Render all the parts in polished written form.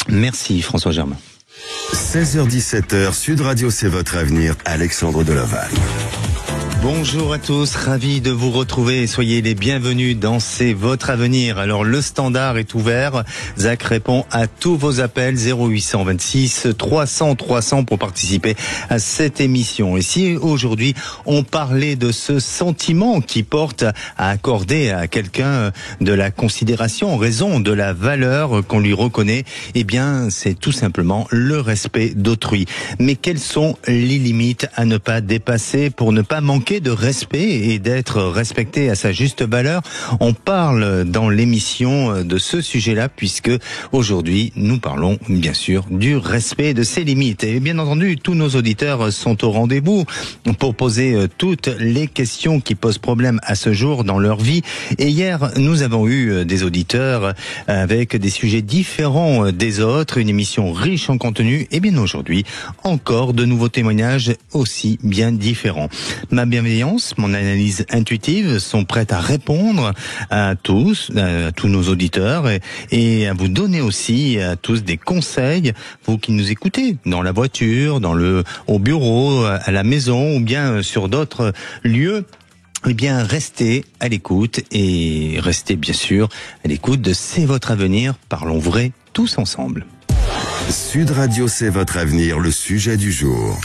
Merci François Germain. 16h-17h, Sud Radio, c'est votre avenir, Alexandre Delaval. Bonjour à tous, ravi de vous retrouver. Soyez les bienvenus dans C'est votre avenir. Alors le standard est ouvert. Zach répond à tous vos appels 0826 300 300 pour participer à cette émission. Et si aujourd'hui on parlait de ce sentiment qui porte à accorder à quelqu'un de la considération en raison de la valeur qu'on lui reconnaît, eh bien c'est tout simplement le respect d'autrui. Mais quelles sont les limites à ne pas dépasser pour ne pas manquer de respect et d'être respecté à sa juste valeur? On parle dans l'émission de ce sujet-là puisque aujourd'hui nous parlons bien sûr du respect de ses limites. Et bien entendu, tous nos auditeurs sont au rendez-vous pour poser toutes les questions qui posent problème à ce jour dans leur vie. Et hier, nous avons eu des auditeurs avec des sujets différents des autres, une émission riche en contenu. Et bien aujourd'hui, encore de nouveaux témoignages aussi bien différents. Ma bienveillance, mon analyse intuitive sont prêtes à répondre à tous nos auditeurs et à vous donner aussi à tous des conseils, vous qui nous écoutez dans la voiture, au bureau, à la maison ou bien sur d'autres lieux. Eh bien, restez à l'écoute et restez bien sûr à l'écoute de C'est votre avenir, parlons vrai tous ensemble. Sud Radio, c'est votre avenir, le sujet du jour.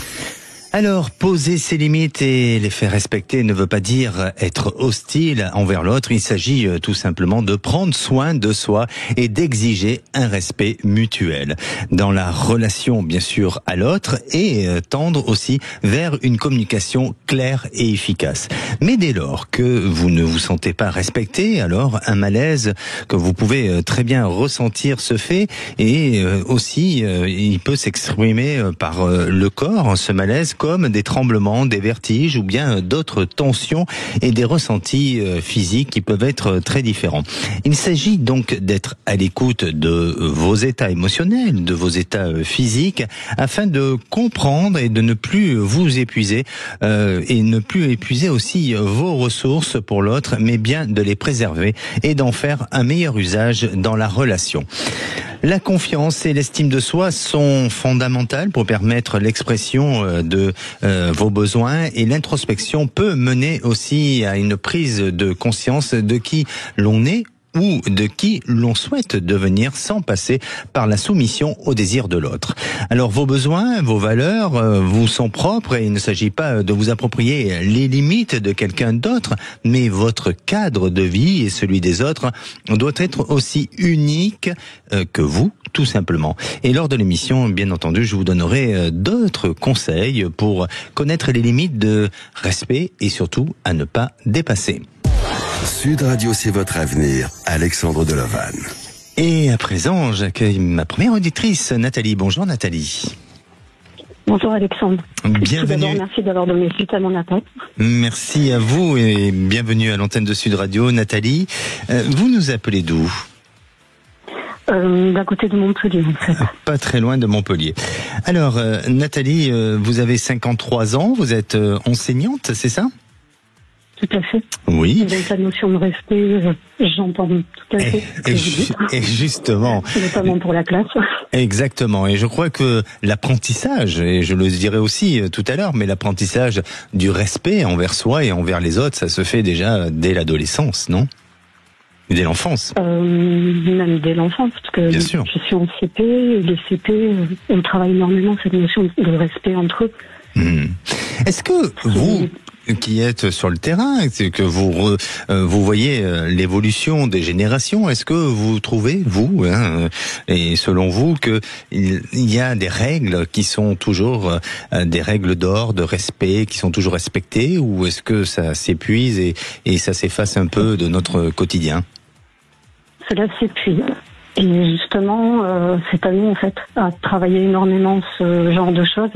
Alors, poser ses limites et les faire respecter ne veut pas dire être hostile envers l'autre. Il s'agit tout simplement de prendre soin de soi et d'exiger un respect mutuel dans la relation, bien sûr, à l'autre et tendre aussi vers une communication claire et efficace. Mais dès lors que vous ne vous sentez pas respecté, alors un malaise que vous pouvez très bien ressentir se fait et aussi il peut s'exprimer par le corps, ce malaise, comme des tremblements, des vertiges ou bien d'autres tensions et des ressentis physiques qui peuvent être très différents. Il s'agit donc d'être à l'écoute de vos états émotionnels, de vos états physiques, afin de comprendre et de ne plus vous épuiser et ne plus épuiser aussi vos ressources pour l'autre, mais bien de les préserver et d'en faire un meilleur usage dans la relation. La confiance et l'estime de soi sont fondamentales pour permettre l'expression de vos besoins et l'introspection peut mener aussi à une prise de conscience de qui l'on est ou de qui l'on souhaite devenir sans passer par la soumission au désir de l'autre. Alors vos besoins, vos valeurs vous sont propres et il ne s'agit pas de vous approprier les limites de quelqu'un d'autre, mais votre cadre de vie et celui des autres doit être aussi unique que vous, tout simplement. Et lors de l'émission, bien entendu, je vous donnerai d'autres conseils pour connaître les limites de respect et surtout à ne pas dépasser. Sud Radio, c'est votre avenir, Alexandre Delaval. Et à présent, j'accueille ma première auditrice, Nathalie. Bonjour Nathalie. Bonjour Alexandre. Bienvenue. Tout d'abord, merci d'avoir donné suite à mon appel. Merci à vous et bienvenue à l'antenne de Sud Radio. Nathalie, vous nous appelez d'où ? D'à côté de Montpellier, en fait. Pas très loin de Montpellier. Alors, Nathalie, vous avez 53 ans, vous êtes enseignante, c'est ça ? Tout à fait. Oui. Dans ta notion de respect, j'entends tout à fait ce que vous dites. Et justement. Notamment pour la classe. Exactement. Et je crois que l'apprentissage, et je le dirai aussi tout à l'heure, mais l'apprentissage du respect envers soi et envers les autres, ça se fait déjà dès l'adolescence, non ? Dès l'enfance. Même dès l'enfance, parce que bien sûr. Je suis en CP, et les CP, on travaille énormément cette notion de respect entre eux. Est-ce que vous, qui êtes sur le terrain, que vous voyez l'évolution des générations, est-ce que vous trouvez, vous, et selon vous, que il y a des règles qui sont toujours des règles d'or, de respect, qui sont toujours respectées, ou est-ce que ça s'épuise et ça s'efface un peu de notre quotidien ? Cela s'épuise. Et justement, cette année, en fait, a travaillé énormément ce genre de choses.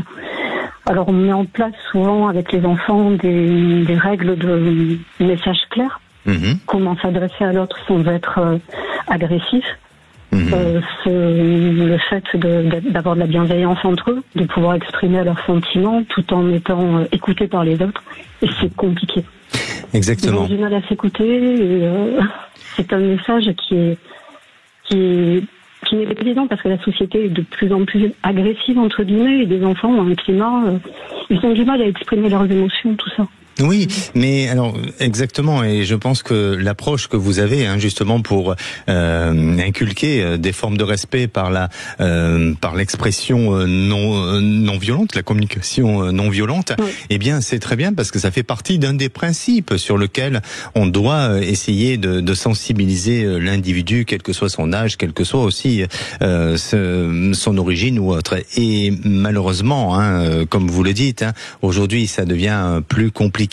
Alors, on met en place souvent avec les enfants des règles de messages clairs. Comment s'adresser à l'autre sans être agressif. Le fait d'avoir de la bienveillance entre eux, de pouvoir exprimer leurs sentiments tout en étant écoutés par les autres. Et c'est compliqué. Exactement. Ils ont du mal à s'écouter. Et, c'est un message qui n'est pas évident parce que la société est de plus en plus agressive entre guillemets et des enfants ont un climat, ils ont du mal à exprimer leurs émotions, tout ça. Oui, mais alors exactement, et je pense que l'approche que vous avez, justement pour inculquer des formes de respect par l'expression non violente, la communication non violente, oui. Eh bien c'est très bien parce que ça fait partie d'un des principes sur lequel on doit essayer de sensibiliser l'individu, quel que soit son âge, quel que soit aussi son origine ou autre. Et malheureusement, comme vous le dites, aujourd'hui ça devient plus compliqué.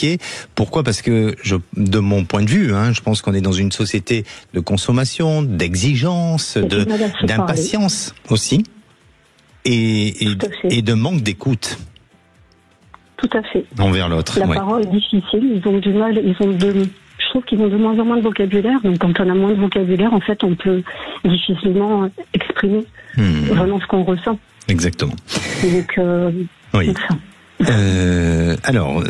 Pourquoi ? Parce que de mon point de vue, je pense qu'on est dans une société de consommation, d'exigence, d'impatience aussi, et de manque d'écoute. Tout à fait. Envers l'autre. La parole est difficile. Ils ont du mal. Je trouve qu'ils ont de moins en moins de vocabulaire. Donc, quand on a moins de vocabulaire, en fait, on peut difficilement exprimer vraiment ce qu'on ressent. Exactement. Donc, oui. Donc ça. Alors,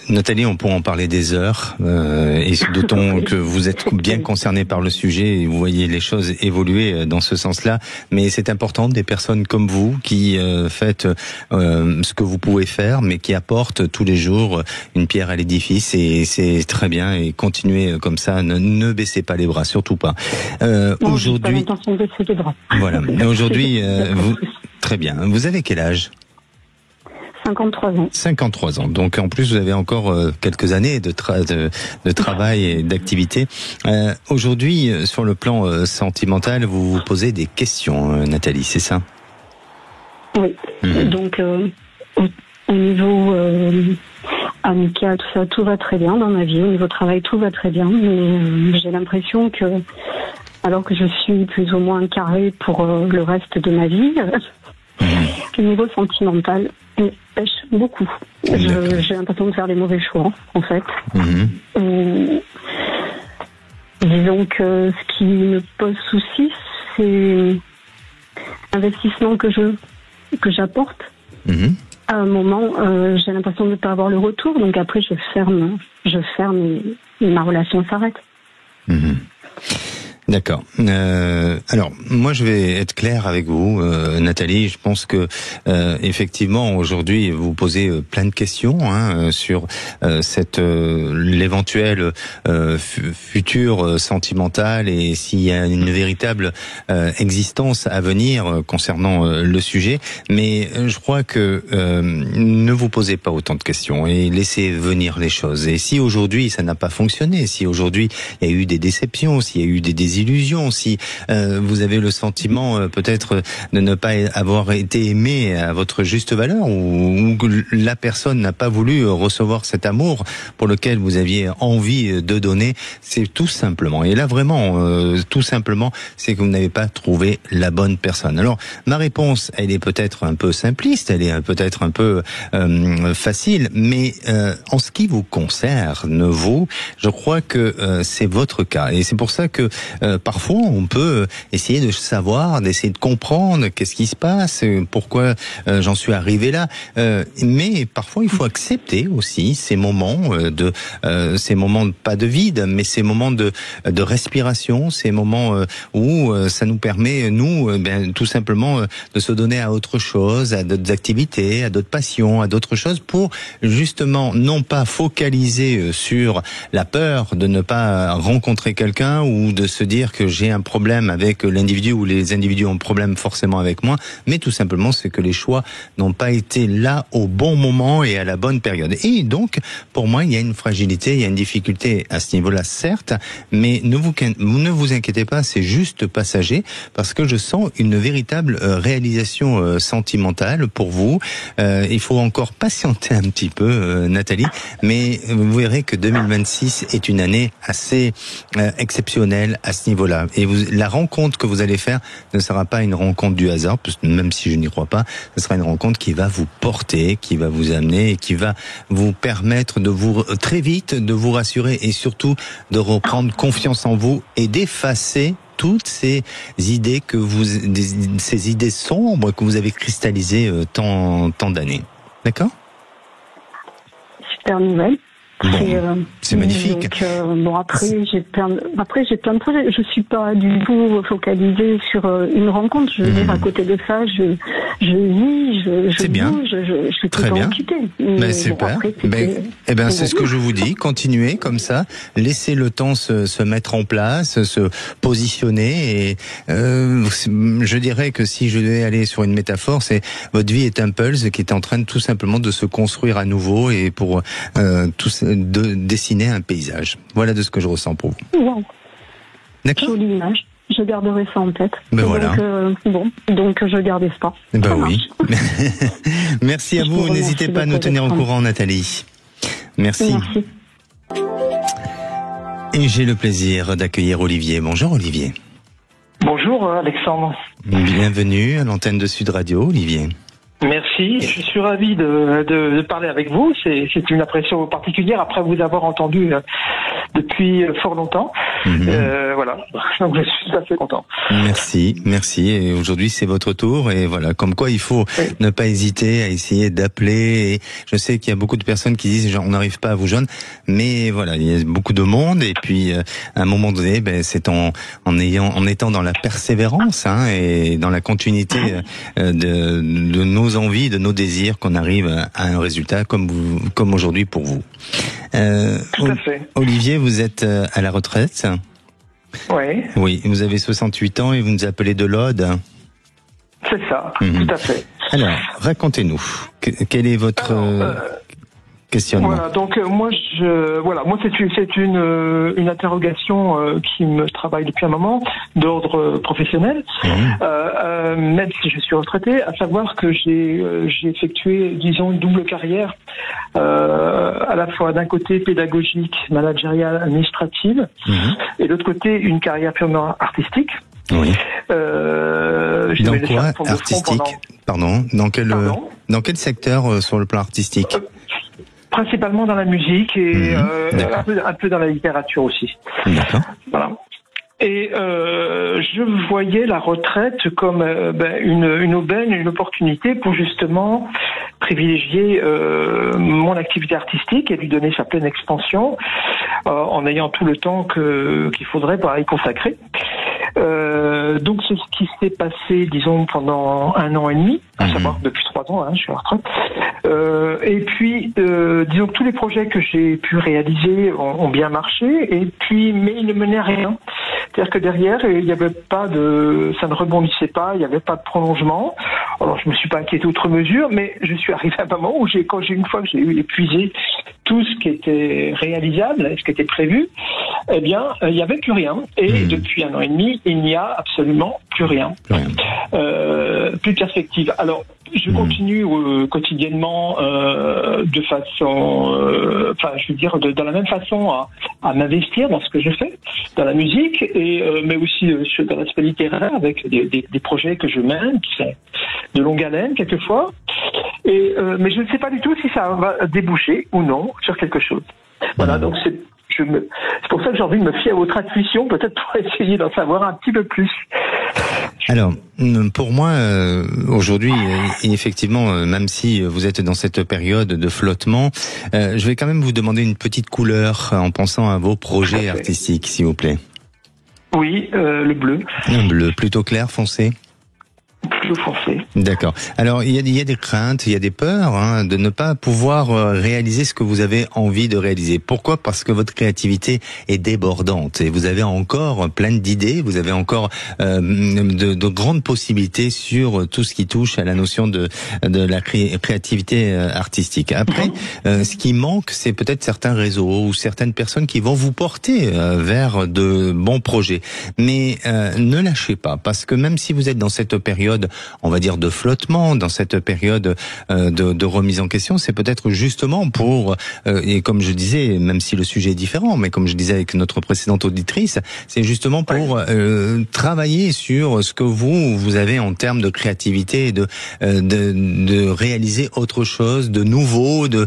Nathalie, on pourra en parler des heures, et d'autant que vous êtes bien concernée par le sujet et vous voyez les choses évoluer dans ce sens-là. Mais c'est important, des personnes comme vous qui faites ce que vous pouvez faire, mais qui apportent tous les jours une pierre à l'édifice, et c'est très bien. Et continuez comme ça, ne baissez pas les bras, surtout pas. Aujourd'hui, j'ai pas l'intention de baisser les bras. Voilà. Aujourd'hui, très bien. Vous avez quel âge ? 53 ans. 53 ans. Donc en plus vous avez encore quelques années de travail et d'activité. Aujourd'hui, sur le plan sentimental, vous vous posez des questions, Nathalie, c'est ça ? Oui. Donc au niveau amical, tout ça, tout va très bien dans ma vie. Au niveau travail, tout va très bien. Mais j'ai l'impression que, alors que je suis plus ou moins carrée pour le reste de ma vie, le niveau sentimental pêche beaucoup. J'ai l'impression de faire des mauvais choix, en fait. Disons que ce qui me pose souci, c'est l'investissement que j'apporte. À un moment, j'ai l'impression de ne pas avoir le retour, donc après je ferme et ma relation s'arrête. D'accord. Alors, moi, je vais être clair avec vous, Nathalie. Je pense que effectivement, aujourd'hui, vous posez plein de questions sur l'éventuel futur sentimental et s'il y a une véritable existence à venir concernant le sujet. Mais je crois que ne vous posez pas autant de questions et laissez venir les choses. Et si aujourd'hui ça n'a pas fonctionné, si aujourd'hui il y a eu des déceptions, s'il y a eu des désillusions, si vous avez le sentiment peut-être de ne pas avoir été aimé à votre juste valeur, ou que la personne n'a pas voulu recevoir cet amour pour lequel vous aviez envie de donner, c'est tout simplement, et là vraiment tout simplement, c'est que vous n'avez pas trouvé la bonne personne. Alors ma réponse, elle est peut-être un peu simpliste, elle est peut-être un peu facile, mais en ce qui vous concerne, vous, je crois que c'est votre cas, et c'est pour ça que parfois on peut essayer de savoir, d'essayer de comprendre qu'est-ce qui se passe, pourquoi j'en suis arrivé là, mais parfois il faut accepter aussi ces moments pas de vide, mais ces moments de respiration, ces moments où ça nous permet, nous, tout simplement de se donner à autre chose, à d'autres activités, à d'autres passions, à d'autres choses, pour justement non pas focaliser sur la peur de ne pas rencontrer quelqu'un, ou de se dire que j'ai un problème avec l'individu, ou les individus ont un problème forcément avec moi, mais tout simplement c'est que les choix n'ont pas été là au bon moment et à la bonne période. Et donc, pour moi, il y a une fragilité, il y a une difficulté à ce niveau-là, certes, mais ne vous inquiétez pas, c'est juste passager, parce que je sens une véritable réalisation sentimentale pour vous. Il faut encore patienter un petit peu, Nathalie, mais vous verrez que 2026 est une année assez exceptionnelle à ce niveau-là. Et la rencontre que vous allez faire ne sera pas une rencontre du hasard, même si je n'y crois pas, ce sera une rencontre qui va vous porter, qui va vous amener et qui va vous permettre très vite de vous rassurer, et surtout de reprendre confiance en vous et d'effacer toutes ces idées ces idées sombres que vous avez cristallisées tant d'années. D'accord ? Super nouvelle. C'est magnifique. Donc, bon, après j'ai plein de projets. Je suis pas du tout focalisée sur une rencontre. Je veux dire, à côté de ça, je vis, je bouge, je suis tout le temps occupée. Super. C'est ce que je vous dis. Continuez comme ça. Laissez le temps se mettre en place, se positionner. Et je dirais que si je devais aller sur une métaphore, c'est votre vie est un puzzle qui est en train de tout simplement de se construire à nouveau et pour de dessiner un paysage. Voilà de ce que je ressens pour vous. Wow. D'accord. Jolie image. Je garderai ça en tête. Voilà. Donc je garde espoir. Oui. Merci à vous. N'hésitez pas à nous tenir au courant, Nathalie. Merci. Et j'ai le plaisir d'accueillir Olivier. Bonjour Olivier. Bonjour Alexandre. Bienvenue à l'antenne de Sud Radio, Olivier. Merci, je suis ravi de parler avec vous. C'est une impression particulière après vous avoir entendu depuis fort longtemps. Voilà, donc je suis tout à fait content. Merci. Et aujourd'hui c'est votre tour et voilà, comme quoi il faut ne pas hésiter à essayer d'appeler. Et je sais qu'il y a beaucoup de personnes qui disent genre, on n'arrive pas à vous joindre, mais voilà, il y a beaucoup de monde et puis à un moment donné, c'est en étant dans la persévérance et dans la continuité de nos envies, de nos désirs qu'on arrive à un résultat comme aujourd'hui pour vous. Tout à fait. Olivier, vous êtes à la retraite. Oui. Oui, vous avez 68 ans et vous nous appelez de l'Aude. C'est ça, tout à fait. Alors, racontez-nous, quel est votre questionnement? Voilà, donc moi c'est une interrogation qui me travaille depuis un moment d'ordre professionnel, même si je suis retraité, à savoir que j'ai effectué, disons, une double carrière, à la fois d'un côté pédagogique, managériale, administrative, et de l'autre côté une carrière purement artistique. Oui. Dans quoi artistique? Pardon. Dans quel secteur sur le plan artistique? Principalement dans la musique et un peu dans la littérature aussi. D'accord. Voilà. Et je voyais la retraite comme une aubaine, une opportunité pour justement privilégier mon activité artistique et lui donner sa pleine expansion en ayant tout le temps qu'il faudrait pour y consacrer. Donc c'est ce qui s'est passé, disons, pendant 1 an et demi, à savoir depuis 3 ans, je suis à la retraite. Et puis, disons que tous les projets que j'ai pu réaliser ont bien marché, mais ils ne menaient à rien. C'est-à-dire que derrière, il n'y avait pas ça ne rebondissait pas, il n'y avait pas de prolongement. Alors je me suis pas inquiété outre mesure, mais je suis arrivé à un moment où une fois que j'ai épuisé tout ce qui était réalisable, ce qui était prévu, eh bien, il n'y avait plus rien. Et depuis 1 an et demi, il n'y a absolument plus rien. Plus de perspective. Alors, je continue quotidiennement de façon, de la même façon à m'investir dans ce que je fais, dans la musique, mais aussi dans l'aspect littéraire avec des projets que je mène, qui sont de longue haleine quelquefois. Mais je ne sais pas du tout si ça va déboucher ou non sur quelque chose. Voilà, donc c'est pour ça que j'ai envie de me fier à votre intuition, peut-être pour essayer d'en savoir un petit peu plus. Alors, pour moi, aujourd'hui, effectivement, même si vous êtes dans cette période de flottement, je vais quand même vous demander une petite couleur en pensant à vos projets artistiques, s'il vous plaît. Oui, le bleu. Un bleu, plutôt clair, foncé? Plutôt foncé. D'accord. Alors, il y a des craintes, il y a des peurs de ne pas pouvoir réaliser ce que vous avez envie de réaliser. Pourquoi? Parce que votre créativité est débordante et vous avez encore plein d'idées, vous avez encore de grandes possibilités sur tout ce qui touche à la notion de la créativité artistique. Après, ce qui manque, c'est peut-être certains réseaux ou certaines personnes qui vont vous porter vers de bons projets. Mais ne lâchez pas, parce que même si vous êtes dans cette période, on va dire, de flottement, dans cette période de remise en question, c'est peut-être justement pour, et comme je disais, même si le sujet est différent, mais comme je disais avec notre précédente auditrice, c'est justement pour travailler sur ce que vous avez en termes de créativité, de réaliser autre chose, de nouveau, de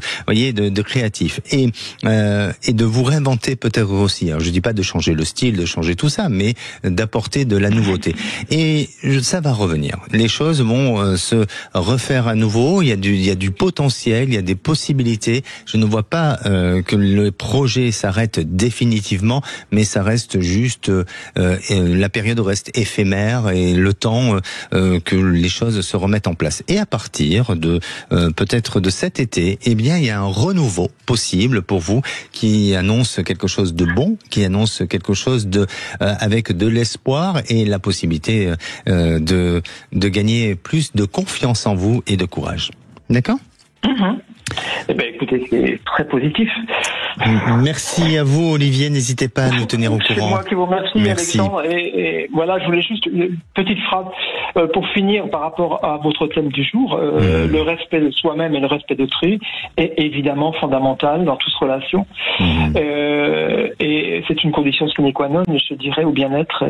créatif, et de vous réinventer peut-être aussi. Alors, je dis pas de changer le style, de changer tout ça, mais d'apporter de la nouveauté. Et ça va revenir. les choses vont se refaire à nouveau. Il y a du potentiel, il y a des possibilités. Je ne vois pas que le projet s'arrête définitivement, mais ça reste juste la période reste éphémère et le temps que les choses se remettent en place. Et à partir de peut-être de cet été, eh bien il y a un renouveau possible pour vous qui annonce quelque chose de bon, qui annonce quelque chose de avec de l'espoir et la possibilité de gagner plus de confiance en vous et de courage. D'accord ? Eh ben, écoutez, c'est très positif. Merci à vous, Olivier. N'hésitez pas à nous tenir au courant. C'est moi qui vous remercie, Alexandre. Et voilà, je voulais juste une petite phrase pour finir par rapport à votre thème du jour. Le respect de soi-même et le respect d'autrui est évidemment fondamental dans toute relation. Et c'est une condition sine qua non, je dirais, au bien-être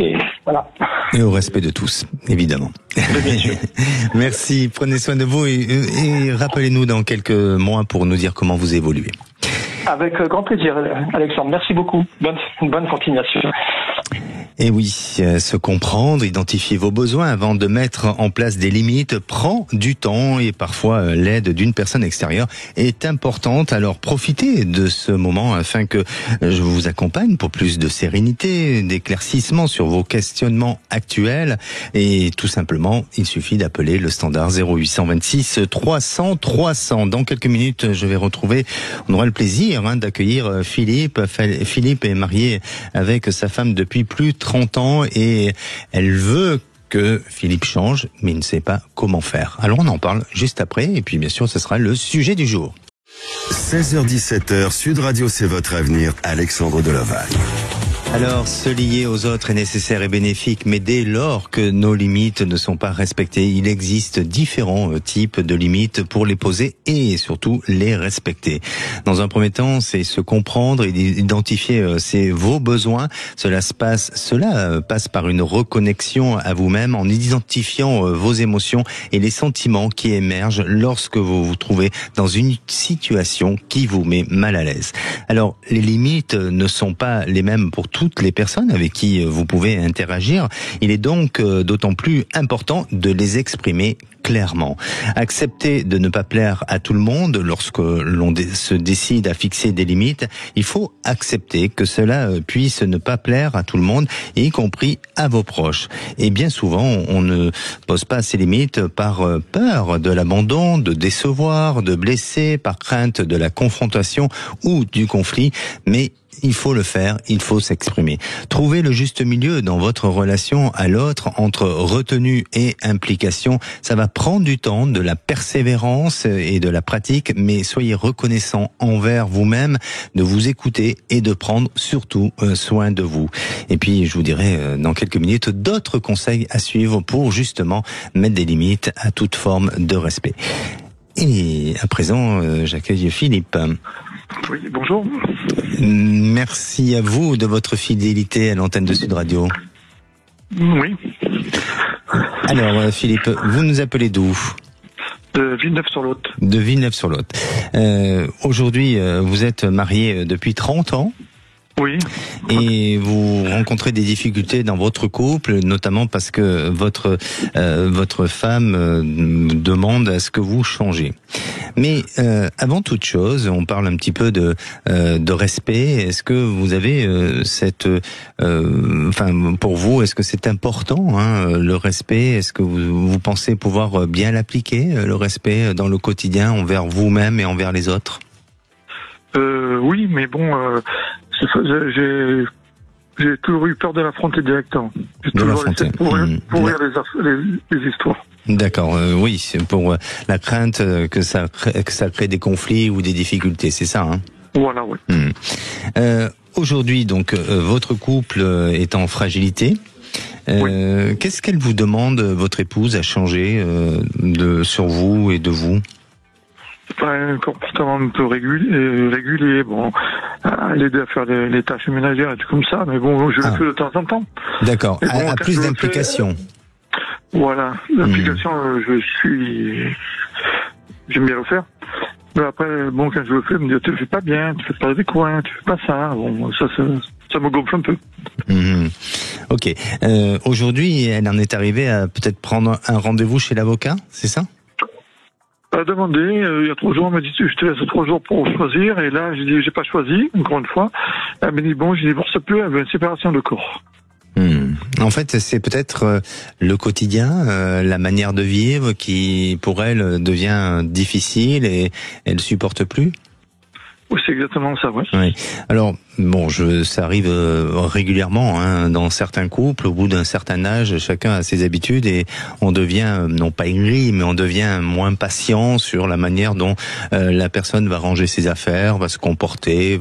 et voilà. Et au respect de tous, évidemment. Merci, prenez soin de vous et rappelez-nous dans quelques mois pour nous dire comment vous évoluez. Avec grand plaisir, Alexandre. Merci beaucoup. Bonne continuation. Et oui, se comprendre, identifier vos besoins avant de mettre en place des limites prend du temps et parfois l'aide d'une personne extérieure est importante. Alors profitez de ce moment afin que je vous accompagne pour plus de sérénité, d'éclaircissement sur vos questionnements actuels. Et tout simplement, il suffit d'appeler le standard 0826 300 300. Dans quelques minutes, je vais retrouver, on aura le plaisir d'accueillir Philippe. Philippe est marié avec sa femme depuis plus de 30 ans et elle veut que Philippe change, mais il ne sait pas comment faire. Alors on en parle juste après et puis bien sûr ce sera le sujet du jour. 16h-17h, Sud Radio, c'est votre avenir, Alexandre Deloval. Alors, se lier aux autres est nécessaire et bénéfique, mais dès lors que nos limites ne sont pas respectées, il existe différents types de limites pour les poser et surtout les respecter. Dans un premier temps, c'est se comprendre et identifier vos besoins. Cela passe par une reconnexion à vous-même en identifiant vos émotions et les sentiments qui émergent lorsque vous vous trouvez dans une situation qui vous met mal à l'aise. Alors, les limites ne sont pas les mêmes pour toutes les personnes avec qui vous pouvez interagir. Il est donc d'autant plus important de les exprimer clairement. Accepter de ne pas plaire à tout le monde lorsque l'on se décide à fixer des limites, il faut accepter que cela puisse ne pas plaire à tout le monde, y compris à vos proches. Et bien souvent, on ne pose pas ces limites par peur de l'abandon, de décevoir, de blesser, par crainte de la confrontation ou du conflit, mais il faut le faire, il faut s'exprimer. Trouvez le juste milieu dans votre relation à l'autre entre retenue et implication. Ça va prendre du temps, de la persévérance et de la pratique, mais soyez reconnaissant envers vous-même de vous écouter et de prendre surtout soin de vous. Et puis, je vous dirai dans quelques minutes d'autres conseils à suivre pour justement mettre des limites à toute forme de respect. Et à présent, j'accueille Philippe. Oui, bonjour. Merci à vous de votre fidélité à l'antenne de Sud Radio. Oui. Alors, Philippe, vous nous appelez d'où ? De Villeneuve-sur-Lot. De Villeneuve-sur-Lot. Aujourd'hui, vous êtes marié depuis 30 ans ? Oui. Et vous rencontrez des difficultés dans votre couple, notamment parce que votre femme demande à ce que vous changez. Mais avant toute chose, on parle un petit peu de respect. Est-ce que vous avez pour vous, est-ce que c'est important le respect ? Est-ce que vous pensez pouvoir bien l'appliquer, le respect dans le quotidien envers vous-même et envers les autres ? Oui, mais bon, j'ai toujours eu peur de l'affronter directement. J'ai toujours essayé de pourrir les histoires. D'accord, oui, c'est pour la crainte que ça crée des conflits ou des difficultés, c'est ça, hein ? Voilà, oui. Aujourd'hui, donc, votre couple est en fragilité. Oui. Qu'est-ce qu'elle vous demande, votre épouse, à changer sur vous et de vous ? Un comportement un peu régulier, bon, l'aider à faire les tâches ménagères et tout comme ça, mais bon, je le fais de temps en temps. D'accord, à plus d'implication. Voilà, l'implication, j'aime bien le faire. Mais après, bon, quand je le fais, elle me dit, tu le fais pas bien, tu fais pas des coins, tu fais pas ça. Bon, ça me gonfle un peu. Ok. Aujourd'hui, elle en est arrivée à peut-être prendre un rendez-vous chez l'avocat, c'est ça? Elle a demandé, il y a 3 jours, elle m'a dit, je te laisse 3 jours pour choisir, et là, j'ai dit, j'ai pas choisi, encore une fois. Elle m'a dit, bon, je divorce plus, elle veut une séparation de corps. En fait, c'est peut-être le quotidien, la manière de vivre qui, pour elle, devient difficile et elle supporte plus. Oui, c'est exactement ça, ouais. Oui. Alors, bon, ça arrive régulièrement hein, dans certains couples. Au bout d'un certain âge, chacun a ses habitudes et on devient, non pas aigri, mais on devient moins patient sur la manière dont la personne va ranger ses affaires, va se comporter,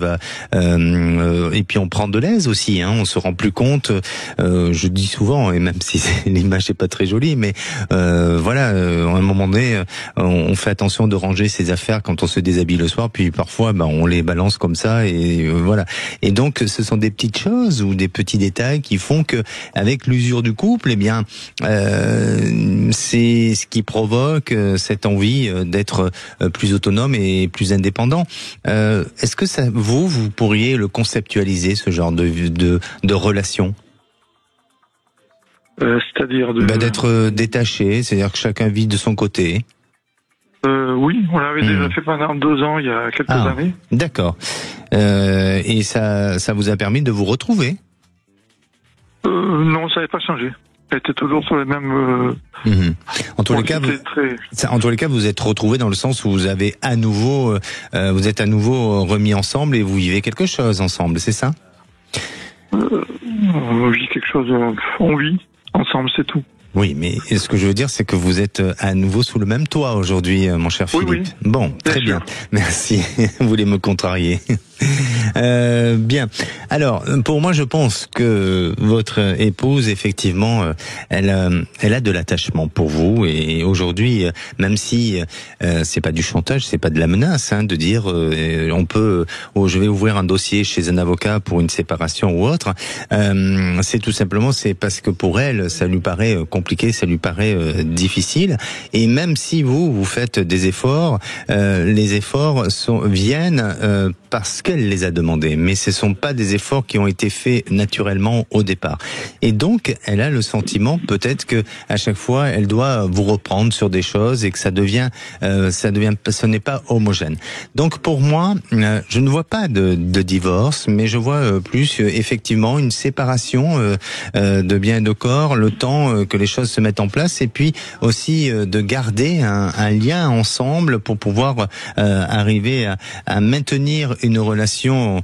et puis on prend de l'aise aussi. Hein, on se rend plus compte. Je dis souvent, et même si l'image n'est pas très jolie, mais voilà, à un moment donné, on fait attention de ranger ses affaires quand on se déshabille le soir, puis parfois, on les balance comme ça et voilà. Et donc, ce sont des petites choses ou des petits détails qui font que, avec l'usure du couple, eh bien, c'est ce qui provoque cette envie d'être plus autonome et plus indépendant. Est-ce que ça, vous pourriez le conceptualiser, ce genre de relation? C'est-à-dire d'être détaché, c'est-à-dire que chacun vit de son côté. Oui, on l'avait déjà fait pendant 2 ans, il y a quelques années. D'accord. Et ça vous a permis de vous retrouver? Non, ça n'avait pas changé. Elle était toujours sur les mêmes... En tous les cas, vous êtes retrouvés dans le sens où vous avez à nouveau, vous êtes à nouveau remis ensemble et vous vivez quelque chose ensemble, c'est ça? On vit quelque chose, on vit ensemble, c'est tout. Oui, mais ce que je veux dire, c'est que vous êtes à nouveau sous le même toit aujourd'hui, mon cher Philippe. Oui. Bon, très bien. Merci. Vous voulez me contrarier. Bien. Alors, pour moi, je pense que votre épouse, effectivement, elle a de l'attachement pour vous. Et aujourd'hui, même si c'est pas du chantage, c'est pas de la menace, hein, de dire je vais ouvrir un dossier chez un avocat pour une séparation ou autre. C'est tout simplement, c'est parce que pour elle, ça lui paraît compliqué, ça lui paraît difficile. Et même si vous faites des efforts, les efforts viennent parce qu'elle les a demandés, mais ce sont pas des efforts qui ont été faits naturellement au départ. Et donc, elle a le sentiment peut-être que à chaque fois, elle doit vous reprendre sur des choses et que ce n'est pas homogène. Donc, pour moi, je ne vois pas de divorce, mais je vois plus effectivement une séparation de biens et de corps, le temps que les choses se mettent en place, et puis aussi de garder un lien ensemble pour pouvoir arriver à maintenir une relation.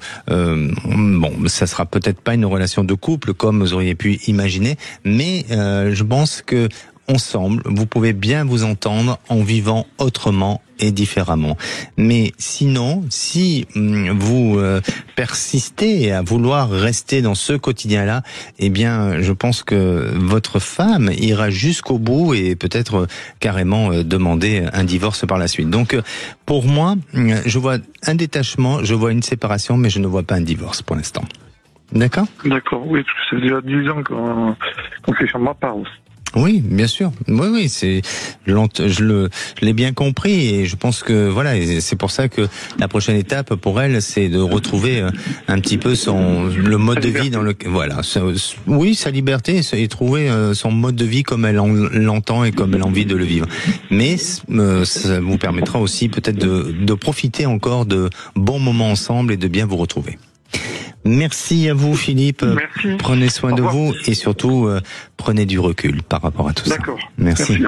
Ça sera peut-être pas une relation de couple comme vous auriez pu imaginer, mais je pense que ensemble, vous pouvez bien vous entendre en vivant autrement et différemment. Mais sinon, si vous persistez à vouloir rester dans ce quotidien-là, eh bien, je pense que votre femme ira jusqu'au bout et peut-être carrément demander un divorce par la suite. Donc, pour moi, je vois un détachement, je vois une séparation, mais je ne vois pas un divorce pour l'instant. D'accord ? D'accord, oui, parce que c'est déjà 10 ans qu'on fait sur ma part aussi. Oui, bien sûr. Oui, je l'ai bien compris et je pense que voilà, et c'est pour ça que la prochaine étape pour elle, c'est de retrouver un petit peu le mode de vie dans le sa liberté et trouver son mode de vie comme elle l'entend et comme elle a envie de le vivre. Mais ça vous permettra aussi peut-être de profiter encore de bons moments ensemble et de bien vous retrouver. Merci à vous, Philippe. Merci. Prenez soin de vous et surtout prenez du recul par rapport à tout ça. D'accord. Merci.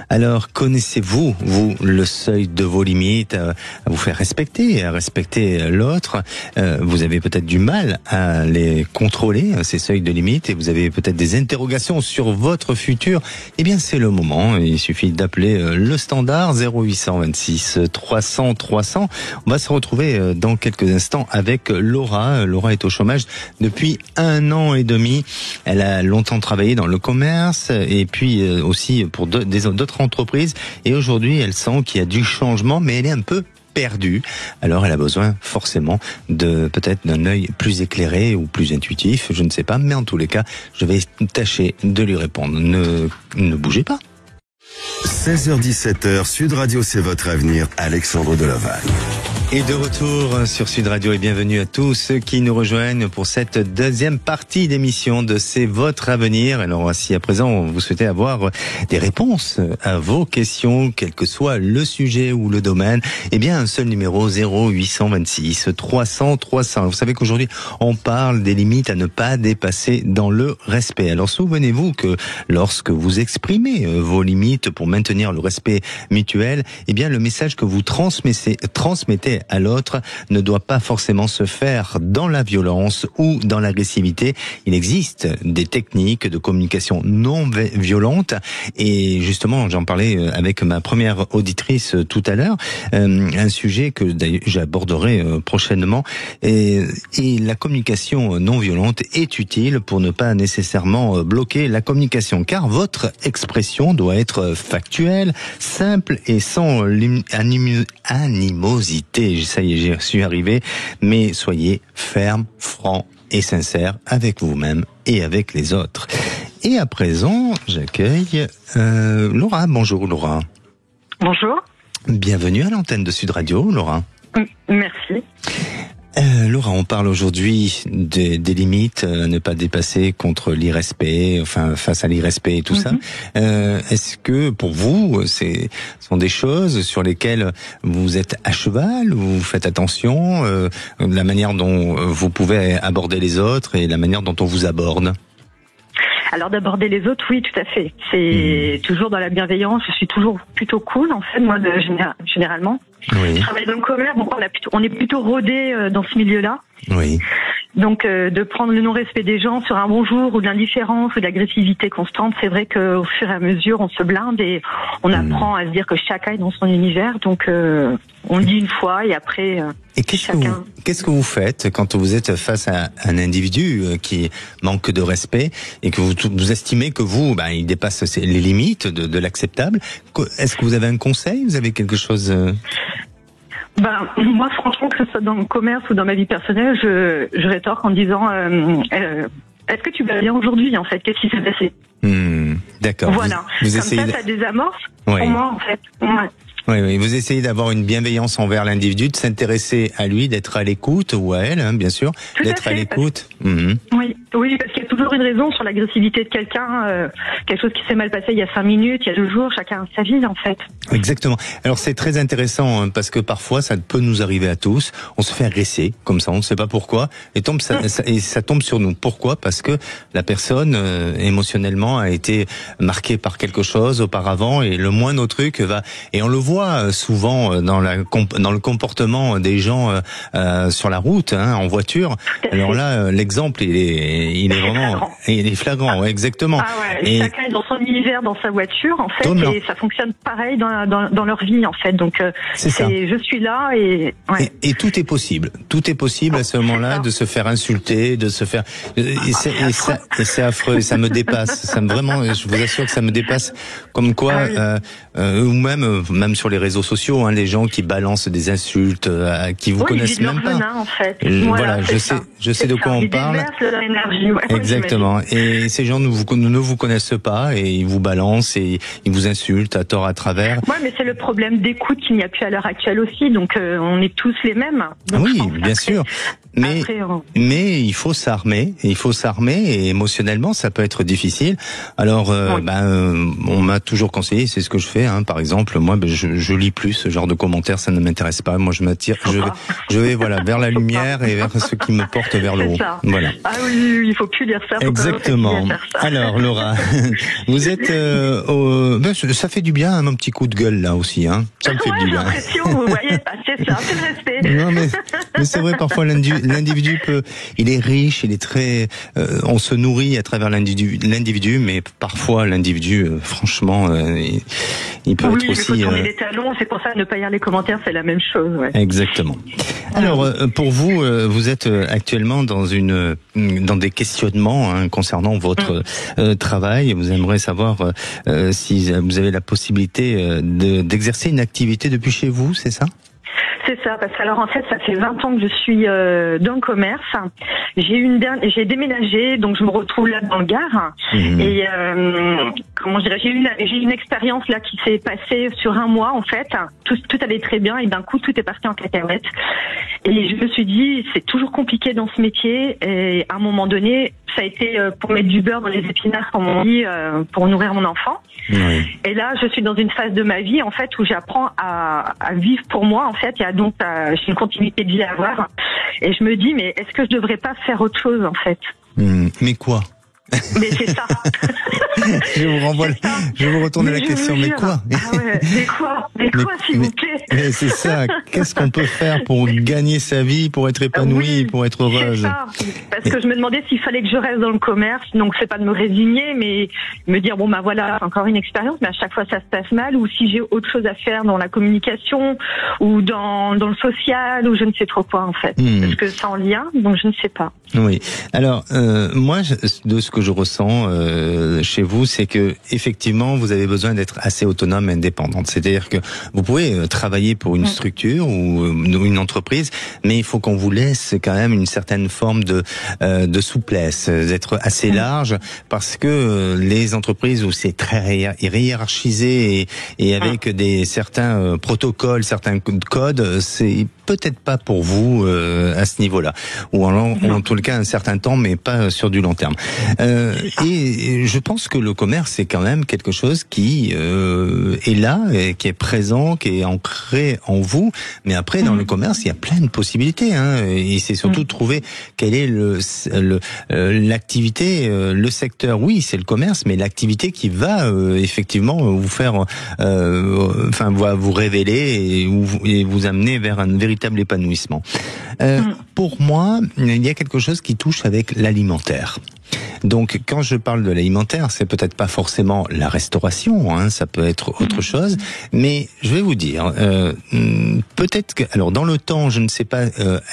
Alors, connaissez-vous, le seuil de vos limites, à vous faire respecter, à respecter l'autre? Vous avez peut-être du mal à les contrôler, ces seuils de limites, et vous avez peut-être des interrogations sur votre futur. Eh bien, c'est le moment. Il suffit d'appeler le standard 0826 300 300. On va se retrouver dans quelques instants avec Laura. Laura est au chômage depuis 1 an et demi. Elle a longtemps travaillé dans le commerce et puis aussi pour d'autres entreprises, et aujourd'hui elle sent qu'il y a du changement, mais elle est un peu perdue. Alors elle a besoin forcément peut-être d'un œil plus éclairé ou plus intuitif, je ne sais pas, mais en tous les cas je vais tâcher de lui répondre. Ne bougez pas. 16h-17h, Sud Radio, c'est votre avenir, Alexandre Delaval. Et de retour sur Sud Radio et bienvenue à tous ceux qui nous rejoignent pour cette deuxième partie d'émission de C'est votre avenir. Alors si à présent vous souhaitez avoir des réponses à vos questions, quel que soit le sujet ou le domaine, eh bien un seul numéro 0826 300 300. Vous savez qu'aujourd'hui on parle des limites à ne pas dépasser dans le respect. Alors souvenez-vous que lorsque vous exprimez vos limites pour maintenir le respect mutuel, eh bien le message que vous transmettez à l'autre ne doit pas forcément se faire dans la violence ou dans l'agressivité. Il existe des techniques de communication non violente et justement j'en parlais avec ma première auditrice tout à l'heure, un sujet que j'aborderai prochainement et la communication non violente est utile pour ne pas nécessairement bloquer la communication car votre expression doit être factuelle, simple et sans animosité. Ça y est, j'y suis arrivé, mais soyez ferme, franc et sincère avec vous-même et avec les autres. Et à présent, j'accueille Laura. Bonjour Laura. Bonjour. Bienvenue à l'antenne de Sud Radio, Laura. Merci. Laura, on parle aujourd'hui des limites à ne pas dépasser contre l'irrespect, enfin face à l'irrespect et tout ça. Est-ce que pour vous, ce sont des choses sur lesquelles vous êtes à cheval, ou vous faites attention, la manière dont vous pouvez aborder les autres et la manière dont on vous aborde? Alors d'aborder les autres, oui, tout à fait. C'est toujours dans la bienveillance. Je suis toujours plutôt cool, en fait, moi, généralement. Oui. Je travaille dans le commerce, donc on est plutôt rodé dans ce milieu-là. Oui. Donc de prendre le non-respect des gens sur un bonjour ou de l'indifférence ou de l'agressivité constante, c'est vrai qu'au fur et à mesure, on se blinde et on apprend à se dire que chacun est dans son univers. Donc on le dit une fois et après et qu'est-ce que vous faites quand vous êtes face à un individu qui manque de respect et que vous estimez que il dépasse les limites de l'acceptable? Est-ce que vous avez un conseil? Vous avez quelque chose? Moi, franchement, que ce soit dans le commerce ou dans ma vie personnelle, je rétorque en disant est-ce que tu vas bien aujourd'hui, en fait? Qu'est-ce qui s'est passé? D'accord. Voilà. Vous essayez ça désamorce pour moi, en fait. Ouais. Oui, vous essayez d'avoir une bienveillance envers l'individu, de s'intéresser à lui, d'être à l'écoute, ou à elle, bien sûr, d'être à l'écoute. Oui, parce qu'il y a toujours une raison sur l'agressivité de quelqu'un, quelque chose qui s'est mal passé il y a 5 minutes, il y a 2 jours, chacun a sa vie, en fait. Exactement. Alors c'est très intéressant, parce que parfois ça peut nous arriver à tous, on se fait agresser, comme ça, on ne sait pas pourquoi, et ça tombe sur nous. Pourquoi? Parce que la personne, émotionnellement, a été marquée par quelque chose auparavant, et le moindre truc va, et on le voit souvent dans le comportement des gens sur la route, en voiture. Alors là, l'exemple il est vraiment, il est flagrant, ouais, exactement. Et chacun est dans son univers, dans sa voiture, en fait, et ça fonctionne pareil dans leur vie, en fait. Donc je suis là et tout est possible. Tout est possible à ce moment-là de se faire insulter, de se faire et c'est affreux, ça me dépasse. Vraiment, je vous assure que ça me dépasse. Comme quoi, ou même sur les réseaux sociaux, les gens qui balancent des insultes, qui vous connaissent même pas. Venin, en fait. Voilà, je sais de quoi on parle. Leur énergie, exactement. Et ces gens ne vous connaissent pas et ils vous balancent et ils vous insultent à tort à travers. Ouais, mais c'est le problème d'écoute qu'il n'y a plus à l'heure actuelle aussi. Donc on est tous les mêmes. Donc, oui, bien sûr. Mais il faut s'armer, et émotionnellement ça peut être difficile. Alors on m'a toujours conseillé, c'est ce que je fais, par exemple, moi je lis plus ce genre de commentaires, ça ne m'intéresse pas. Moi je m'attire, je vais vers la lumière et vers ce qui me porte vers le haut. Ça. Voilà. Ah oui, il faut plus dire ça. Exactement. Alors Laura, vous êtes ça fait du bien un petit coup de gueule là aussi, Ça me fait du bien. Vous voyez, c'est ça, c'est le respect. Non mais c'est vrai, parfois l'individu il est riche, il est très, on se nourrit à travers l'individu, mais parfois l'individu, franchement, il peut être aussi. Oui, il faut tourner les talons. C'est pour ça ne pas lire les commentaires, c'est la même chose. Ouais. Exactement. Alors pour vous, vous êtes actuellement dans des questionnements concernant votre travail. Vous aimeriez savoir si vous avez la possibilité d'exercer une activité depuis chez vous, c'est ça? C'est ça, parce que alors en fait, ça fait 20 ans que je suis dans le commerce. J'ai déménagé, donc je me retrouve là dans le Gard. Et comment je dirais, j'ai eu une expérience là qui s'est passée sur un mois en fait. Tout allait très bien et d'un coup tout est parti en cacahuète. Et je me suis dit, c'est toujours compliqué dans ce métier. Et à un moment donné, ça a été pour mettre du beurre dans les épinards, comme on dit, pour nourrir mon enfant. Oui. Et là, je suis dans une phase de ma vie en fait où j'apprends à vivre pour moi en fait. Il y a donc j'ai une continuité de vie à avoir. Et je me dis, mais est-ce que je devrais pas faire autre chose en fait? Mais quoi? Mais c'est ça. Je vous retourne à la question. Mais quoi? Mais quoi, s'il vous plaît? Mais c'est ça. Qu'est-ce qu'on peut faire pour gagner sa vie, pour être épanoui, pour être heureuse? C'est ça. Parce que je me demandais s'il fallait que je reste dans le commerce. Donc c'est pas de me résigner, mais me dire bon bah voilà, encore une expérience, mais à chaque fois ça se passe mal. Ou si j'ai autre chose à faire dans la communication ou dans le social ou je ne sais trop quoi en fait. Parce que c'est en lien, donc je ne sais pas. Oui. Alors moi, de ce que je ressens chez vous, c'est que effectivement, vous avez besoin d'être assez autonome et indépendante. C'est-à-dire que vous pouvez travailler pour une structure ou une entreprise, mais il faut qu'on vous laisse quand même une certaine forme de souplesse, d'être assez large, parce que les entreprises où c'est très hiérarchisé et avec certains protocoles, certains codes, c'est peut-être pas pour vous à ce niveau-là, ou en tout cas un certain temps, mais pas sur du long terme. Et je pense que le commerce c'est quand même quelque chose qui est là, et qui est présent, qui est ancré en vous. Mais après, dans le commerce, il y a plein de possibilités, hein, et c'est surtout de trouver quelle est l'activité, le secteur. Oui, c'est le commerce, mais l'activité qui va effectivement vous faire, va vous révéler et vous amener vers un véritable épanouissement. Pour moi, il y a quelque chose qui touche avec l'alimentaire. Donc, quand je parle de l'alimentaire, c'est peut-être pas forcément la restauration, hein, ça peut être autre chose, mais je vais vous dire, peut-être que, alors dans le temps, je ne sais pas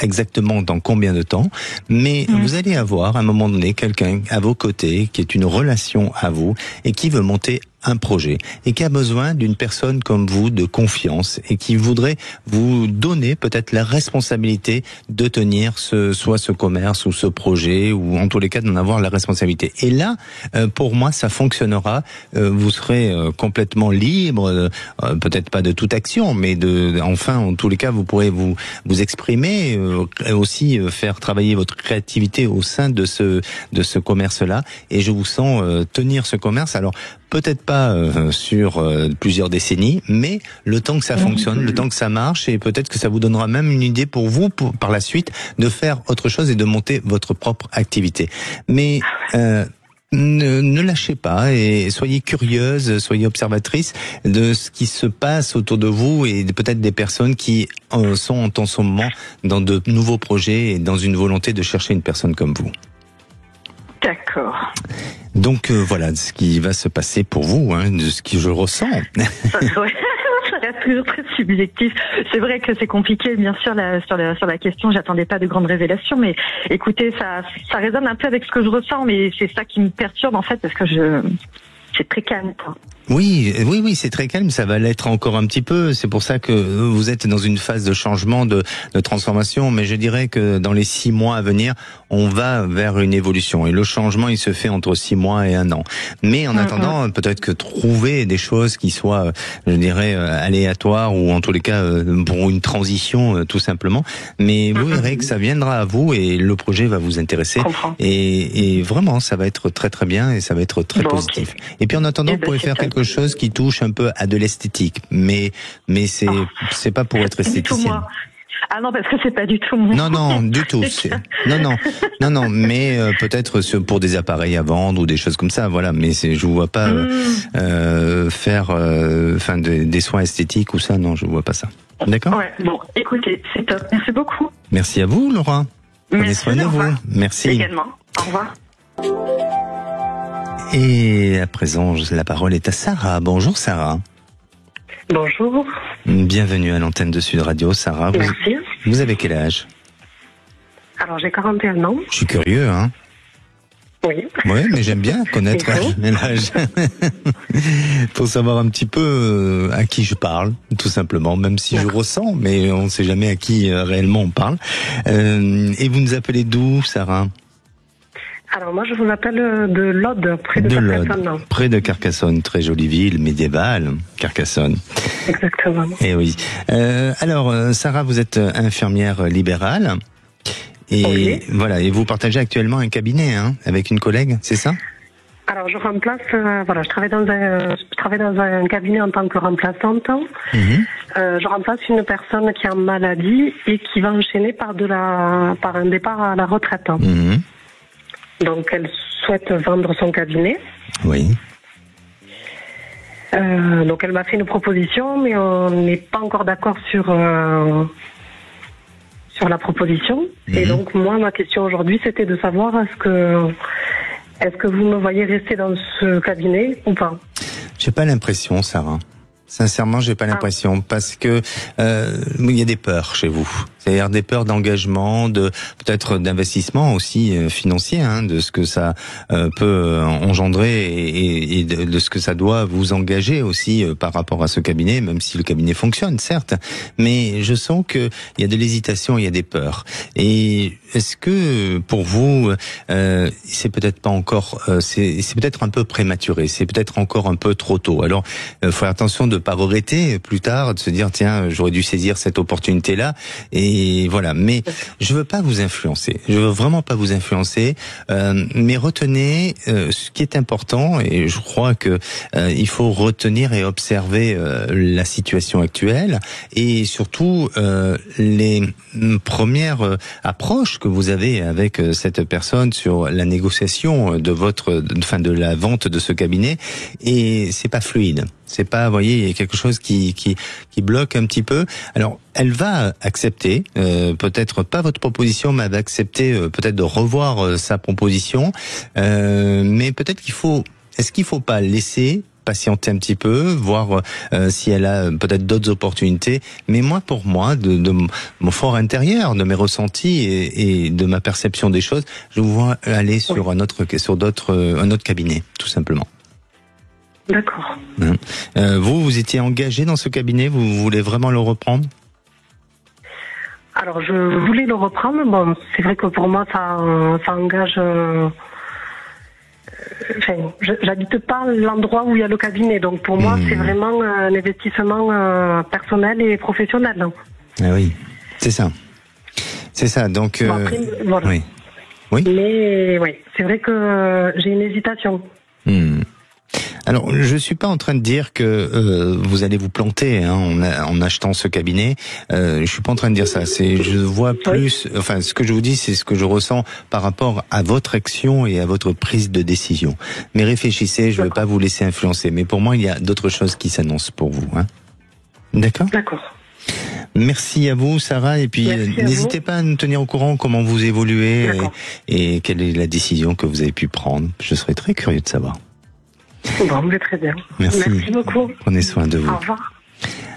exactement dans combien de temps, mais vous allez avoir à un moment donné quelqu'un à vos côtés qui est une relation à vous et qui veut monter un projet et qui a besoin d'une personne comme vous de confiance et qui voudrait vous donner peut-être la responsabilité de tenir soit ce commerce ou ce projet, ou en tous les cas d'en avoir la responsabilité. Et là, pour moi, ça fonctionnera. Vous serez complètement libre, peut-être pas de toute action, mais en tous les cas, vous pourrez vous exprimer, aussi faire travailler votre créativité au sein de ce commerce-là. Et je vous sens tenir ce commerce. Alors, peut-être pas sur plusieurs décennies, mais le temps que ça fonctionne, le temps que ça marche, et peut-être que ça vous donnera même une idée pour vous, par la suite, de faire autre chose et de monter votre propre activité. Mais ne lâchez pas et soyez curieuse, soyez observatrice de ce qui se passe autour de vous et peut-être des personnes qui sont en ce moment dans de nouveaux projets et dans une volonté de chercher une personne comme vous. D'accord. Donc voilà ce qui va se passer pour vous, hein, de ce que je ressens. Ça reste toujours très subjectif. C'est vrai que c'est compliqué, bien sûr, sur la question. J'attendais pas de grandes révélations, mais écoutez, ça résonne un peu avec ce que je ressens, mais c'est ça qui me perturbe en fait, parce que c'est très calme, quoi. Oui, c'est très calme, ça va l'être encore un petit peu. C'est pour ça que vous êtes dans une phase de changement, de transformation, mais je dirais que dans les 6 mois à venir, on va vers une évolution. Et le changement, il se fait entre 6 mois et 1 an. Mais en attendant, peut-être que trouver des choses qui soient, je dirais, aléatoires, ou en tous les cas, pour une transition, tout simplement. Mais vous verrez que ça viendra à vous et le projet va vous intéresser. Et vraiment, ça va être très très bien et ça va être très positif. Okay. Et puis en attendant, vous pourrez faire quelque chose qui touche un peu à de l'esthétique, mais c'est pas pour être esthéticienne. Ah non, parce que c'est pas du tout moi. Non, du tout. Non, mais peut-être pour des appareils à vendre ou des choses comme ça, voilà. Mais je vous vois pas faire, des soins esthétiques ou ça. Non, je vois pas ça. D'accord. Ouais. Bon, écoutez, c'est top. Merci beaucoup. Merci à vous, Laura. Prenez soin de vous. Merci. Également. Au revoir. Et à présent, la parole est à Sarah. Bonjour Sarah. Bonjour. Bienvenue à l'antenne de Sud Radio, Sarah. Merci. Vous avez quel âge? Alors j'ai 41 ans. Je suis curieux, hein. Oui. Oui, mais j'aime bien connaître l'âge pour savoir un petit peu à qui je parle, tout simplement, même si je ressens, mais on ne sait jamais à qui réellement on parle. Et vous nous appelez d'où, Sarah ? Alors moi, je vous appelle de Lode, près de Carcassonne. Près de Carcassonne, très jolie ville médiévale, Carcassonne. Exactement. Et oui. Alors, Sarah, vous êtes infirmière libérale. Et voilà, et vous partagez actuellement un cabinet avec une collègue, c'est ça ? Alors je remplace, je travaille dans un cabinet en tant que remplaçante. Je remplace une personne qui est en maladie et qui va enchaîner par un départ à la retraite. Donc elle souhaite vendre son cabinet. Oui. Donc elle m'a fait une proposition, mais on n'est pas encore d'accord sur la proposition. Et donc moi, ma question aujourd'hui, c'était de savoir est-ce que vous me voyez rester dans ce cabinet ou pas ? J'ai pas l'impression, Sarah. Sincèrement, j'ai pas l'impression parce que il y a des peurs chez vous. C'est-à-dire des peurs d'engagement, peut-être d'investissement aussi financier, de ce que ça peut engendrer et de ce que ça doit vous engager aussi par rapport à ce cabinet, même si le cabinet fonctionne, certes. Mais je sens que il y a de l'hésitation, il y a des peurs. Et est-ce que pour vous, c'est peut-être pas encore, c'est peut-être un peu prématuré, c'est peut-être encore un peu trop tôt. Alors, faut faire attention de pas regretter plus tard, de se dire tiens, j'aurais dû saisir cette opportunité-là. Et voilà, mais je veux pas vous influencer. Je veux vraiment pas vous influencer. Mais retenez ce qui est important, et je crois que il faut retenir et observer la situation actuelle, et surtout les premières approches que vous avez avec cette personne sur la négociation de la vente de ce cabinet. Et c'est pas fluide. C'est pas, vous voyez, il y a quelque chose qui bloque un petit peu. Alors, elle va accepter, peut-être pas votre proposition, mais elle va accepter peut-être de revoir sa proposition. Mais peut-être est-ce qu'il faut pas laisser patienter un petit peu, voir si elle a peut-être d'autres opportunités. Mais pour moi, de mon fort intérieur, de mes ressentis et de ma perception des choses, je vous vois aller sur un autre cabinet, tout simplement. D'accord. Vous étiez engagé dans ce cabinet, vous voulez vraiment le reprendre ? Alors je voulais le reprendre. Bon, c'est vrai que pour moi ça engage. J'habite pas l'endroit où il y a le cabinet, donc pour moi c'est vraiment un investissement personnel et professionnel. Ah oui, c'est ça. C'est ça. Donc après, voilà. Oui. Mais oui, c'est vrai que j'ai une hésitation. Alors, je suis pas en train de dire que vous allez vous planter en achetant ce cabinet. Je suis pas en train de dire ça. Je vois plus. Enfin, ce que je vous dis, c'est ce que je ressens par rapport à votre action et à votre prise de décision. Mais réfléchissez. Je ne veux pas vous laisser influencer. Mais pour moi, il y a d'autres choses qui s'annoncent pour vous. D'accord ? D'accord. Merci à vous, Sarah. Et puis, n'hésitez pas à nous tenir au courant comment vous évoluez et quelle est la décision que vous avez pu prendre. Je serais très curieux de savoir. Bon, mais très bien. Merci beaucoup. Prenez soin de vous. Au revoir.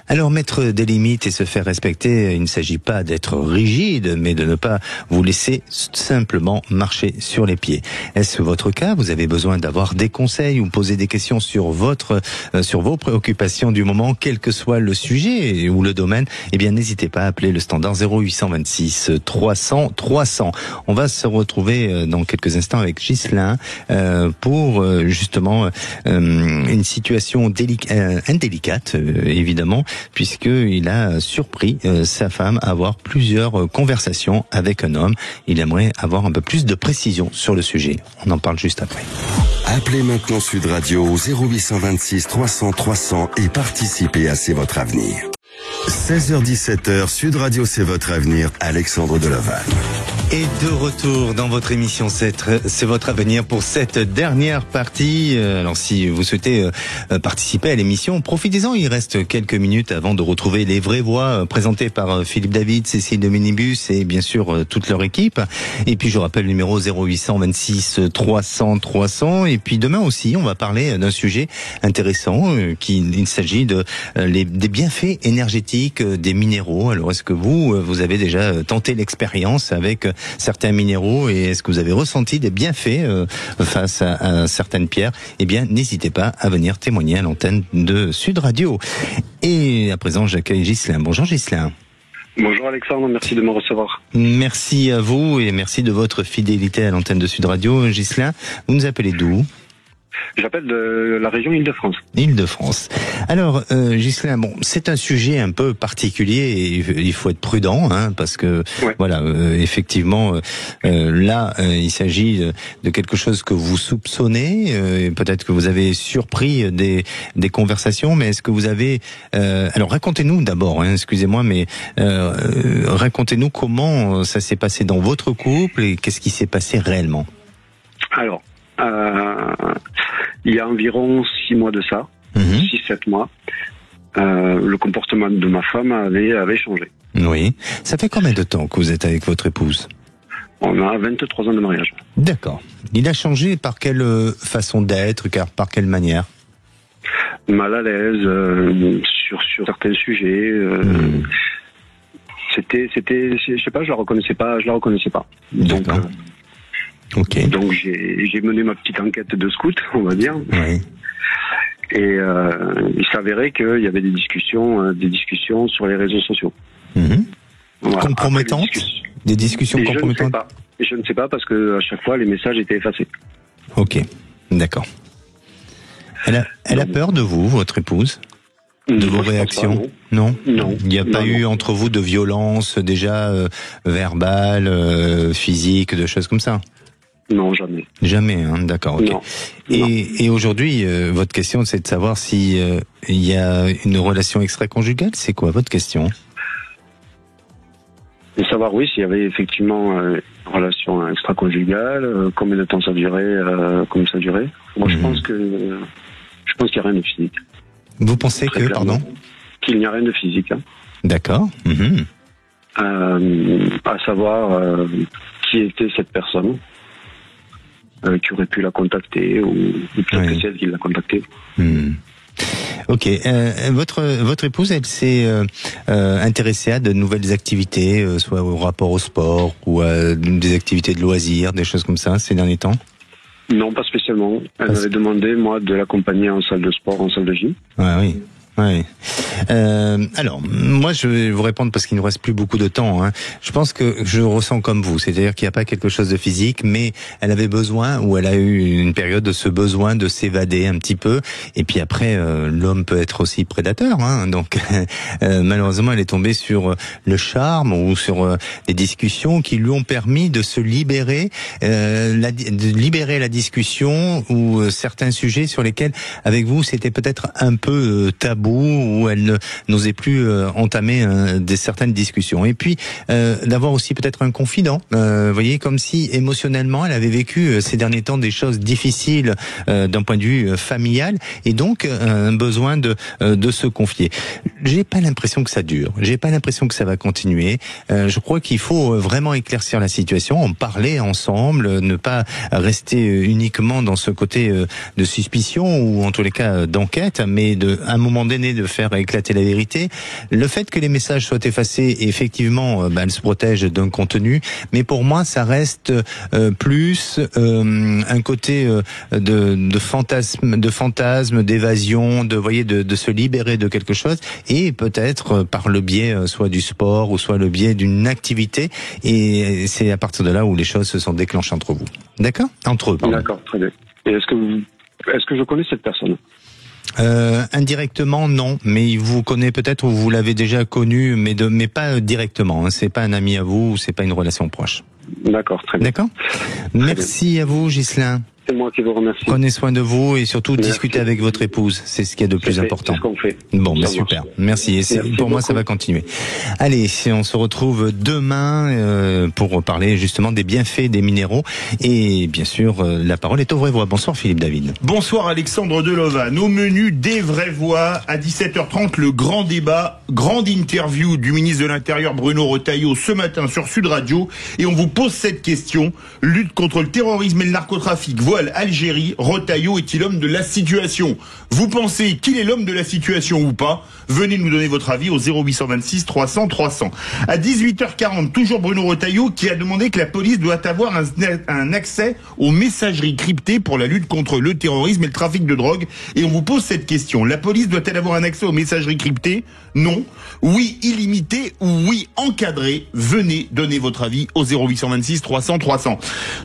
Alors, mettre des limites et se faire respecter, il ne s'agit pas d'être rigide, mais de ne pas vous laisser simplement marcher sur les pieds. Est-ce votre cas? Vous avez besoin d'avoir des conseils ou poser des questions sur vos préoccupations du moment, quel que soit le sujet ou le domaine? Eh bien, n'hésitez pas à appeler le standard 0826 300 300. On va se retrouver dans quelques instants avec Ghislain pour justement une situation indélicate, évidemment, puisqu'il a surpris sa femme à avoir plusieurs conversations avec un homme. Il aimerait avoir un peu plus de précision sur le sujet. On en parle juste après. Appelez maintenant Sud Radio au 0826 300 300 et participez à C'est votre avenir. 16h-17h, Sud Radio C'est votre avenir, Alexandre Delaval. Et de retour dans votre émission C'est votre avenir pour cette dernière partie. Alors si vous souhaitez participer à l'émission, profitez-en, il reste quelques minutes avant de retrouver les vraies voix présentées par Philippe David, Cécile de Minibus et bien sûr toute leur équipe. Et puis je rappelle le numéro 0826 300 300. Et puis demain aussi, on va parler d'un sujet intéressant il s'agit des bienfaits énergétiques des minéraux. Alors est-ce que vous avez déjà tenté l'expérience avec certains minéraux et est-ce que vous avez ressenti des bienfaits face à certaines pierres? Eh bien, n'hésitez pas à venir témoigner à l'antenne de Sud Radio. Et à présent, j'accueille Ghislain. Bonjour Ghislain. Bonjour Alexandre, merci de me recevoir. Merci à vous et merci de votre fidélité à l'antenne de Sud Radio. Ghislain, vous nous appelez d'où? J'appelle de la région Île-de-France. Île-de-France. Alors, Ghislain, bon, c'est un sujet un peu particulier et il faut être prudent, hein, parce que voilà, effectivement, là, il s'agit de quelque chose que vous soupçonnez. Peut-être que vous avez surpris des conversations, mais est-ce que vous avez alors racontez-nous d'abord, hein, excusez-moi, mais racontez-nous comment ça s'est passé dans votre couple et qu'est-ce qui s'est passé réellement. Alors. Il y a environ 6 mois de ça, 6-7 mois, le comportement de ma femme avait changé. Oui. Ça fait combien de temps que vous êtes avec votre épouse? On a 23 ans de mariage. D'accord. Il a changé par quelle façon d'être, par quelle manière? Mal à l'aise sur certains sujets. C'était, je sais pas, je la reconnaissais pas. Donc, okay. Donc j'ai mené ma petite enquête de scout, on va dire. Oui. Et il s'avérait qu'il y avait des discussions sur les réseaux sociaux. Voilà. Compromettantes? Des discussions compromettantes? Je ne sais pas parce que à chaque fois les messages étaient effacés. Ok, d'accord. Elle a peur de vous, votre épouse? De vos réactions? Non. Il n'y a pas eu entre vous de violence déjà verbale, physique, de choses comme ça? Non, jamais. Jamais, hein, d'accord. Okay. Non. Et aujourd'hui, votre question, c'est de savoir si il y a une relation extra-conjugale. C'est quoi votre question? De savoir, oui, s'il y avait effectivement une relation extra-conjugale, combien de temps ça durait, comment ça durait. Moi, je pense qu'il n'y a rien de physique. Vous pensez que, pardon? Qu'il n'y a rien de physique. Hein. D'accord. À savoir qui était cette personne. Qui aurait pu la contacter ou peut-être que c'est elle qui l'a contactée. Ok. Votre épouse, elle s'est intéressée à de nouvelles activités, soit au rapport au sport ou à des activités de loisirs, des choses comme ça, ces derniers temps? Non, pas spécialement. Elle m'avait demandé, moi, de l'accompagner en salle de sport, en salle de gym. Ah oui. Oui. Alors, moi, je vais vous répondre parce qu'il ne nous reste plus beaucoup de temps. Hein. Je pense que je ressens comme vous, c'est-à-dire qu'il n'y a pas quelque chose de physique, mais elle avait besoin, ou elle a eu une période de ce besoin de s'évader un petit peu. Et puis après, l'homme peut être aussi prédateur. Hein. Donc, malheureusement, elle est tombée sur le charme ou sur des discussions qui lui ont permis de se libérer, de libérer la discussion ou certains sujets sur lesquels, avec vous, c'était peut-être un peu tabou, où elle n'osait plus entamer certaines discussions. Et puis d'avoir aussi peut-être un confident, vous voyez, comme si émotionnellement elle avait vécu ces derniers temps des choses difficiles d'un point de vue familial, et donc un besoin de se confier. J'ai pas l'impression que ça dure, j'ai pas l'impression que ça va continuer. Je crois qu'il faut vraiment éclaircir la situation, en parler ensemble, ne pas rester uniquement dans ce côté de suspicion ou en tous les cas d'enquête, mais à un moment donné de faire éclater la vérité. Le fait que les messages soient effacés, effectivement, elle se protège d'un contenu, mais pour moi, ça reste plus un côté de fantasme, d'évasion, de se libérer de quelque chose, et peut-être par le biais soit du sport ou soit le biais d'une activité, et c'est à partir de là où les choses se sont déclenchées entre vous. D'accord? Entre eux, pardon. D'accord, très bien. Et est-ce que je connais cette personne? Indirectement, non, mais il vous connaît peut-être ou vous l'avez déjà connu, mais pas directement. Hein. C'est pas un ami à vous, ou c'est pas une relation proche. D'accord, très bien. D'accord. Merci à vous, Ghislain. C'est moi qui vous remercie. Prenez soin de vous et surtout discutez avec votre épouse. C'est ce qu'il y a de plus important. C'est ce qu'on fait. Bon, mais super. Merci. Et pour moi, ça va continuer. Allez, on se retrouve demain pour parler justement des bienfaits des minéraux. Et bien sûr, la parole est aux vraies voix. Bonsoir Philippe David. Bonsoir Alexandre Delovan. Au menu des vraies voix, à 17h30, le grand débat, grande interview du ministre de l'Intérieur Bruno Retailleau ce matin sur Sud Radio. Et on vous pose cette question. Lutte contre le terrorisme et le narcotrafic. étoile Algérie, Retailleau est-il l'homme de la situation? Vous pensez qu'il est l'homme de la situation ou pas? Venez nous donner votre avis au 0826 300 300. À 18h40, toujours Bruno Retailleau qui a demandé que la police doit avoir un accès aux messageries cryptées pour la lutte contre le terrorisme et le trafic de drogue. Et on vous pose cette question. La police doit-elle avoir un accès aux messageries cryptées? Non. Oui, illimité ou oui, encadré? Venez donner votre avis au 0826 300 300.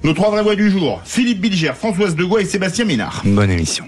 Nos trois vraies voix du jour, Philippe Bilger, Françoise Degois et Sébastien Ménard. Bonne émission.